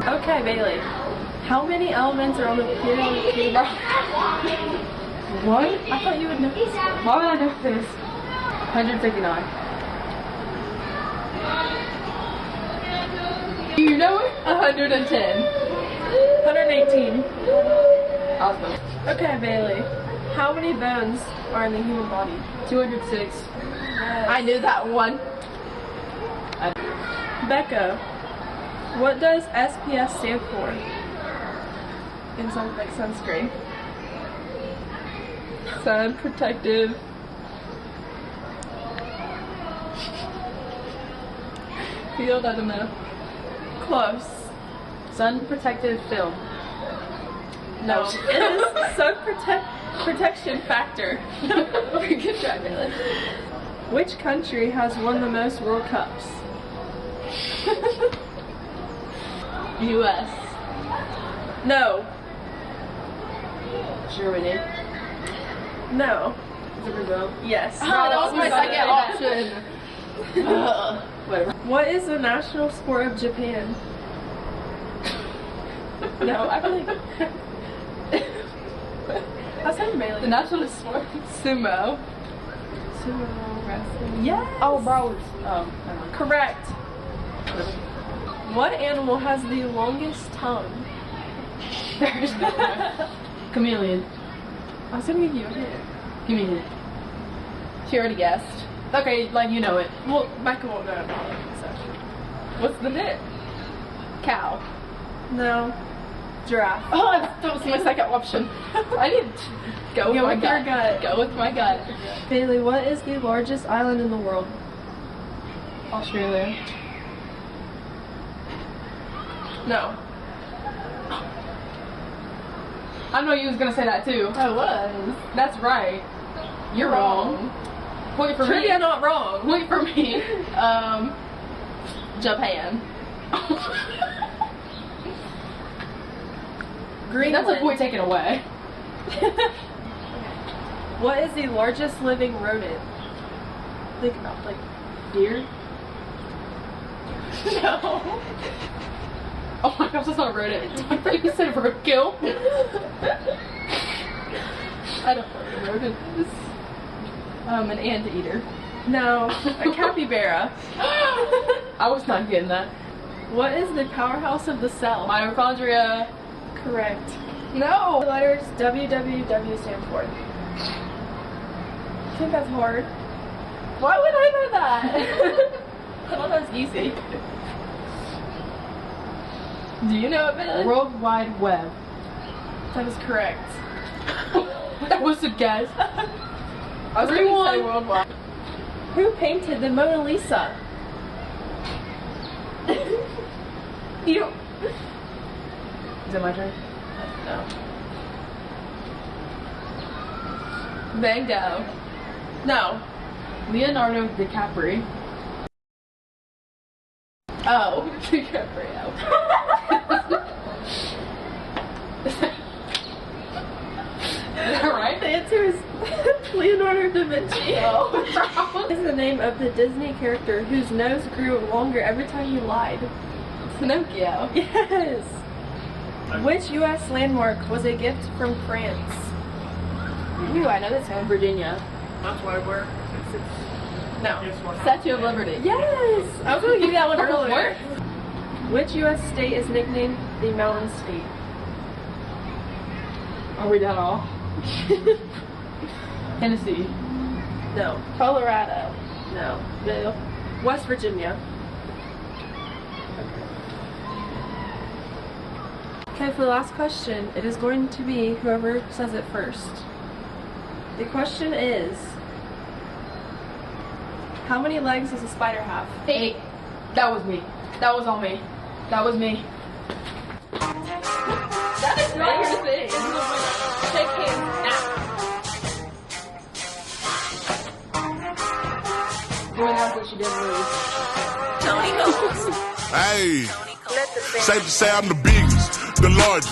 Okay, Bailey. How many elements are on the periodic table? What? I thought you would know this. Why would I know this? 159. Do you know it? 110. 118. Awesome. Okay, Bailey. How many bones are in the human body? 206. Yes. I knew that one. Becca, what does SPF stand for? In some like sunscreen. Sun protective. Field, I don't know. Close. Sun protective film. No, it is sun protection factor. Good try, Bailey. Which country has won the most World Cups? U.S. No. Germany. No. Is it Brazil? Yes. Oh, that was my second option. Whatever. What is the national sport of Japan? No, I feel like that's how you Bailey. The national sport? Sumo. Sumo wrestling. Yes. Oh, bro. Oh, Correct. What animal has the longest tongue? there's no chameleon. I was gonna give you a hint. Give me a hint. She already guessed. Okay, like you know it. Well, Becca won't know about it, so. What's the hint? Cow. No. Giraffe. Oh, that was my second option. I need to go with my your gut. Go with my gut. Bailey, what is the largest island in the world? Australia. No. I know you was gonna say that too. I was. That's right. You're wrong. Point for Trivia me. not wrong. Point for me. Japan. Greenland. That's a point taken away. What is the largest living rodent? Think about like Deer? no. Oh my gosh, that's not a rodent. I thought you said roadkill. I don't know what a rodent is. An anteater. No. A capybara. I was not getting that. What is the powerhouse of the cell? Mitochondria. Correct. No! The letters WWW stand for. I think that's hard. Why would I know that? I thought that was easy. Do you know it, Bailey? World Wide Web. That is correct. That was a guess. I was going to say worldwide. Who painted the Mona Lisa? You don't... Is it my turn? No. Van Gogh. No. Leonardo DiCaprio. Oh, DiCaprio. Is that right? The answer is Leonardo da Vinci. Oh. What is the name of the Disney character whose nose grew longer every time he lied? Pinocchio. Yes. Which U.S. landmark was a gift from France? Ooh, I know this one. Virginia. That's why we're... No. Statue of Liberty. Yes! I was going to give you that one earlier. What? Which U.S. state is nicknamed the Mountain State? Are we done all? Tennessee. No. Colorado. No. West Virginia. Okay, for the last question, it is going to be whoever says it first. The question is, how many legs does a spider have? 8. That was me. That was on me. That was me. That is not your thing. Shake hands now. Doing that what she didn't lose. Tony goes. Hey, safe to say I'm the biggest, the largest.